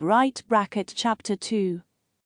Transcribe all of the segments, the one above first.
Right bracket Chapter 2.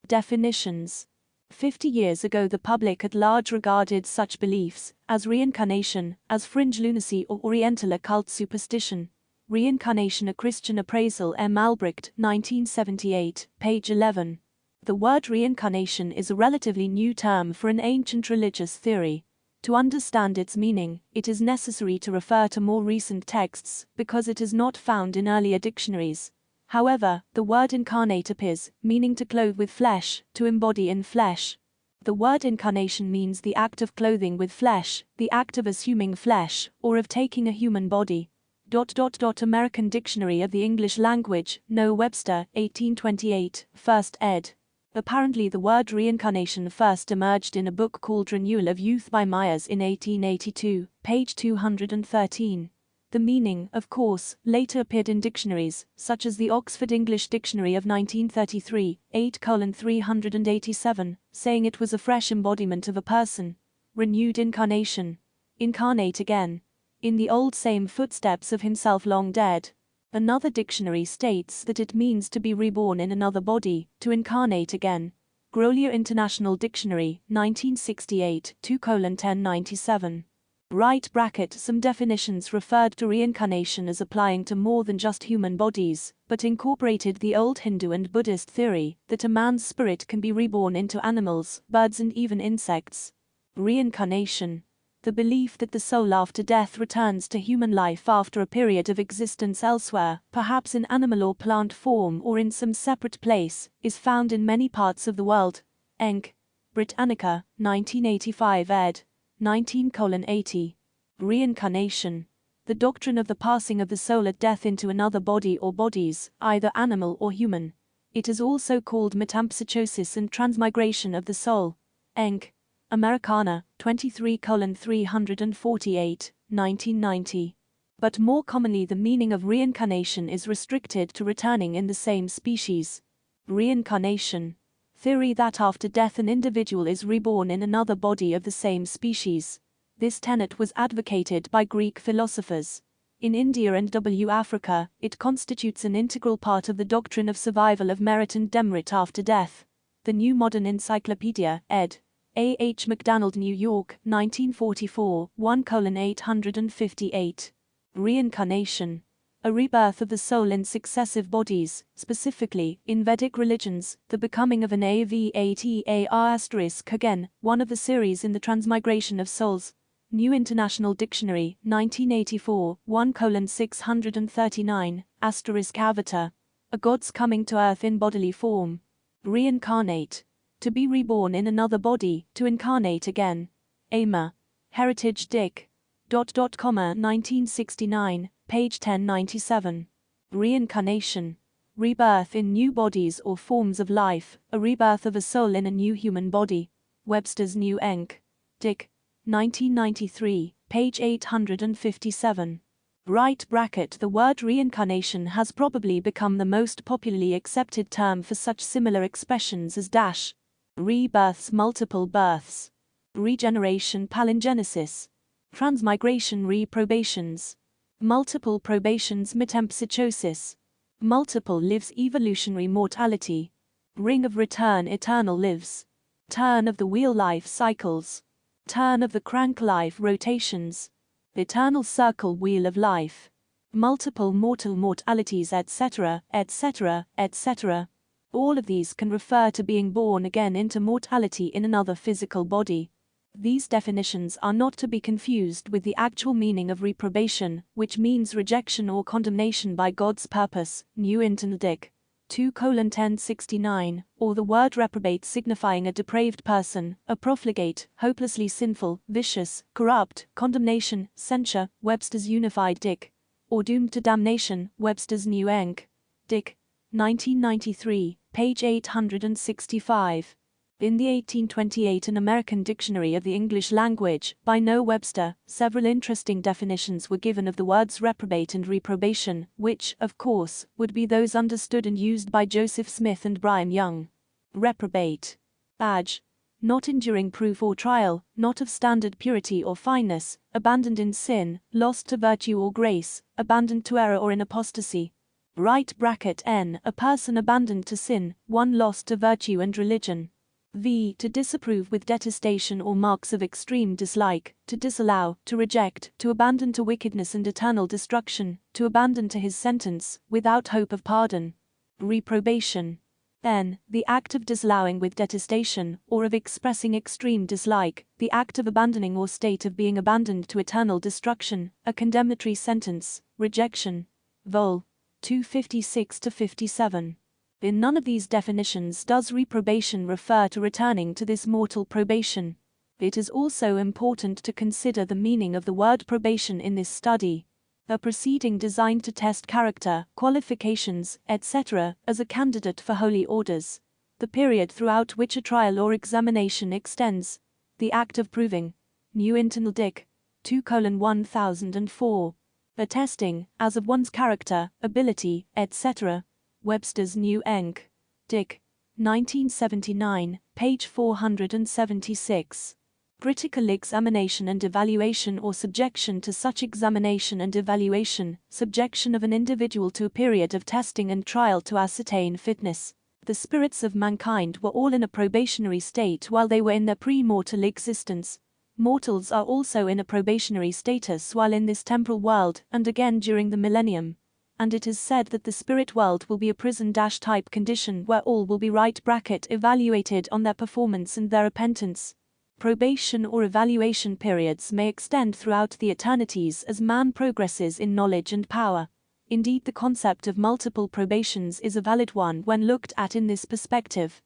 Definitions. 50 years ago the public at large regarded such beliefs as reincarnation as fringe lunacy or Oriental occult superstition. Reincarnation, a Christian appraisal. M. Albrecht, 1978, page 11. The word reincarnation is a relatively new term for an ancient religious theory. To understand its meaning, it is necessary to refer to more recent texts because it is not found in earlier dictionaries. However, the word incarnate appears, meaning to clothe with flesh, to embody in flesh. The word incarnation means the act of clothing with flesh, the act of assuming flesh, or of taking a human body. American Dictionary of the English Language, No. Webster, 1828, 1st ed. Apparently the word reincarnation first emerged in a book called Renewal of Youth by Myers in 1882, page 213. The meaning, of course, later appeared in dictionaries, such as the Oxford English Dictionary of 1933, 8:387, saying it was a fresh embodiment of a person. Renewed incarnation. Incarnate again. In the old same footsteps of himself long dead. Another dictionary states that it means to be reborn in another body, to incarnate again. Grolier International Dictionary, 1968, 2:1097. Right bracket Some definitions referred to reincarnation as applying to more than just human bodies, but incorporated the old Hindu and Buddhist theory that a man's spirit can be reborn into animals, birds and even insects. Reincarnation. The belief that the soul after death returns to human life after a period of existence elsewhere, perhaps in animal or plant form or in some separate place, is found in many parts of the world. Enck. Britannica, 1985 ed. 19:80. Reincarnation. The doctrine of the passing of the soul at death into another body or bodies, either animal or human. It is also called metempsychosis and transmigration of the soul. Enck. Americana, 23:348, 1990. But more commonly the meaning of reincarnation is restricted to returning in the same species. Reincarnation. Theory that after death an individual is reborn in another body of the same species. This tenet was advocated by Greek philosophers. In India and Africa, it constitutes an integral part of the doctrine of survival of merit and demerit after death. The New Modern Encyclopedia, ed. A. H. MacDonald, New York, 1944, 1:858. Reincarnation. A rebirth of the soul in successive bodies, specifically, in Vedic religions, the becoming of an avatar** again, one of the series in the transmigration of souls. New International Dictionary, 1984, 1:639, * avatar. A god's coming to earth in bodily form. Reincarnate. To be reborn in another body, to incarnate again. Amer. Heritage Dic. 1969, page 1097. Reincarnation. Rebirth in new bodies or forms of life, a rebirth of a soul in a new human body. Webster's New Enc. Dic. 1993, page 857. Right bracket The word reincarnation has probably become the most popularly accepted term for such similar expressions as dash. Rebirths, multiple births. Regeneration, palingenesis. Transmigration, reprobations. Multiple probations, metempsychosis. Multiple lives, evolutionary mortality. Ring of return, eternal lives. Turn of the wheel, life cycles. Turn of the crank, life rotations. Eternal circle, wheel of life. Multiple mortal mortalities, etc., etc., etc. All of these can refer to being born again into mortality in another physical body. These definitions are not to be confused with the actual meaning of reprobation, which means rejection or condemnation by God's purpose, New Internal Dic. 2:1069, or the word reprobate signifying a depraved person, a profligate, hopelessly sinful, vicious, corrupt, condemnation, censure, Webster's Unified Dic. Or doomed to damnation, Webster's New Enc. Dic. 1993, page 865. In the 1828 An American Dictionary of the English Language, by No. Webster, several interesting definitions were given of the words reprobate and reprobation, which, of course, would be those understood and used by Joseph Smith and Brigham Young. Reprobate. Badge. Not enduring proof or trial, not of standard purity or fineness, abandoned in sin, lost to virtue or grace, abandoned to error or in apostasy. Right bracket N. A person abandoned to sin, one lost to virtue and religion. V. To disapprove with detestation or marks of extreme dislike, to disallow, to reject, to abandon to wickedness and eternal destruction, to abandon to his sentence, without hope of pardon. Reprobation. N. The act of disallowing with detestation, or of expressing extreme dislike, the act of abandoning or state of being abandoned to eternal destruction, a condemnatory sentence, rejection. Vol. 256-57. In none of these definitions does reprobation refer to returning to this mortal probation. It is also important to consider the meaning of the word probation in this study. A proceeding designed to test character, qualifications, etc., as a candidate for holy orders. The period throughout which a trial or examination extends. The act of proving. New Internal Dic. 2:1004. Attesting, as of one's character, ability, etc. Webster's New Enc. Dic. 1979, page 476. Critical examination and evaluation or subjection to such examination and evaluation, subjection of an individual to a period of testing and trial to ascertain fitness. The spirits of mankind were all in a probationary state while they were in their pre-mortal existence. Mortals are also in a probationary status while in this temporal world and again during the millennium. And it is said that the spirit world will be a prison-type condition where all will be evaluated on their performance and their repentance. Probation or evaluation periods may extend throughout the eternities as man progresses in knowledge and power. Indeed, the concept of multiple probations is a valid one when looked at in this perspective.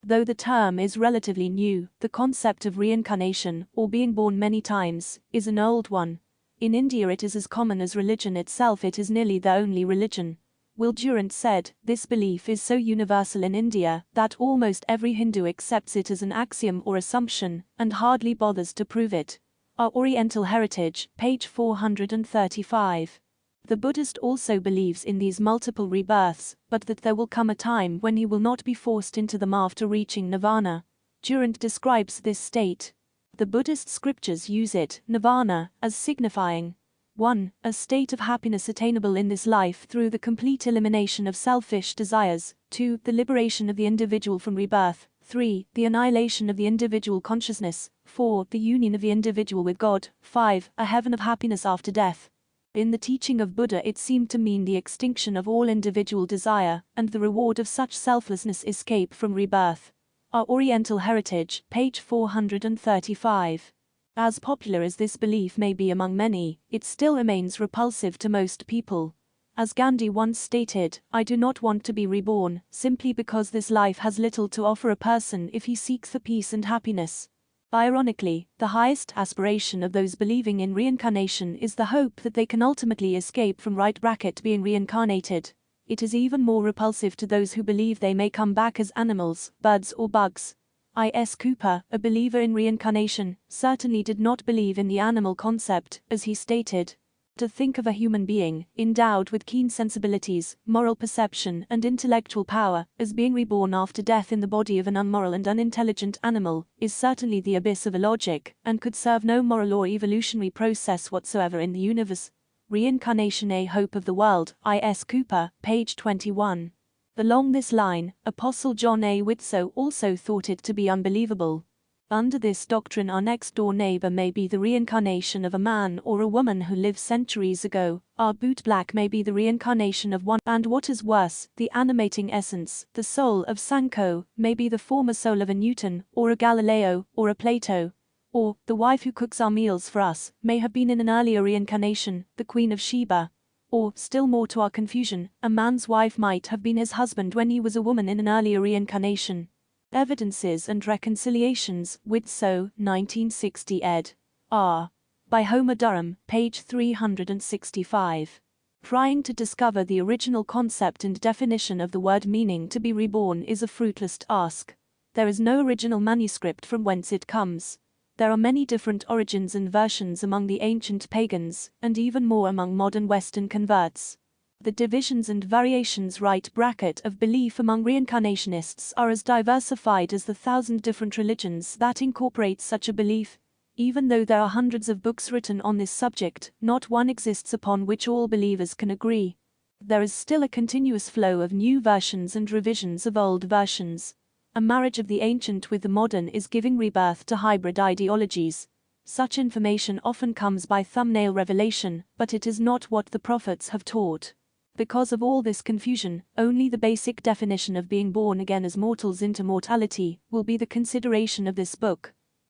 Though the term is relatively new, the concept of reincarnation, or being born many times, is an old one. In India it is as common as religion itself, it is nearly the only religion. Will Durant said, this belief is so universal in India that almost every Hindu accepts it as an axiom or assumption, and hardly bothers to prove it. Our Oriental Heritage, page 435. The Buddhist also believes in these multiple rebirths, but that there will come a time when he will not be forced into them after reaching nirvana. Durant describes this state. The Buddhist scriptures use it, nirvana, as signifying 1. A state of happiness attainable in this life through the complete elimination of selfish desires, 2. The liberation of the individual from rebirth, 3. The annihilation of the individual consciousness, 4. The union of the individual with God, 5. A heaven of happiness after death. In the teaching of Buddha it seemed to mean the extinction of all individual desire, and the reward of such selflessness escape from rebirth. Our Oriental Heritage, page 435. As popular as this belief may be among many, it still remains repulsive to most people. As Gandhi once stated, I do not want to be reborn, simply because this life has little to offer a person if he seeks for peace and happiness. Ironically, the highest aspiration of those believing in reincarnation is the hope that they can ultimately escape from being reincarnated. It is even more repulsive to those who believe they may come back as animals, birds or bugs. I.S. Cooper, a believer in reincarnation, certainly did not believe in the animal concept, as he stated. To think of a human being, endowed with keen sensibilities, moral perception and intellectual power, as being reborn after death in the body of an unmoral and unintelligent animal, is certainly the abyss of illogic, and could serve no moral or evolutionary process whatsoever in the universe. Reincarnation, a Hope of the World, I.S. Cooper, page 21. Along this line, Apostle John A. Whitsoe also thought it to be unbelievable. Under this doctrine, our next-door neighbor may be the reincarnation of a man or a woman who lived centuries ago, our bootblack may be the reincarnation of one, and what is worse, the animating essence, the soul of Sancho, may be the former soul of a Newton, or a Galileo, or a Plato. Or, the wife who cooks our meals for us, may have been in an earlier reincarnation, the Queen of Sheba. Or, still more to our confusion, a man's wife might have been his husband when he was a woman in an earlier reincarnation. Evidences and Reconciliations, Whitsoe, 1960 ed. R. By Homer Durham, page 365. Trying to discover the original concept and definition of the word meaning to be reborn is a fruitless task. There is no original manuscript from whence it comes. There are many different origins and versions among the ancient pagans, and even more among modern Western converts. The divisions and variations of belief among reincarnationists are as diversified as the 1,000 different religions that incorporate such a belief. Even though there are hundreds of books written on this subject, not one exists upon which all believers can agree. There is still a continuous flow of new versions and revisions of old versions. A marriage of the ancient with the modern is giving rebirth to hybrid ideologies. Such information often comes by thumbnail revelation, but it is not what the prophets have taught. Because of all this confusion, only the basic definition of being born again as mortals into mortality will be the consideration of this book.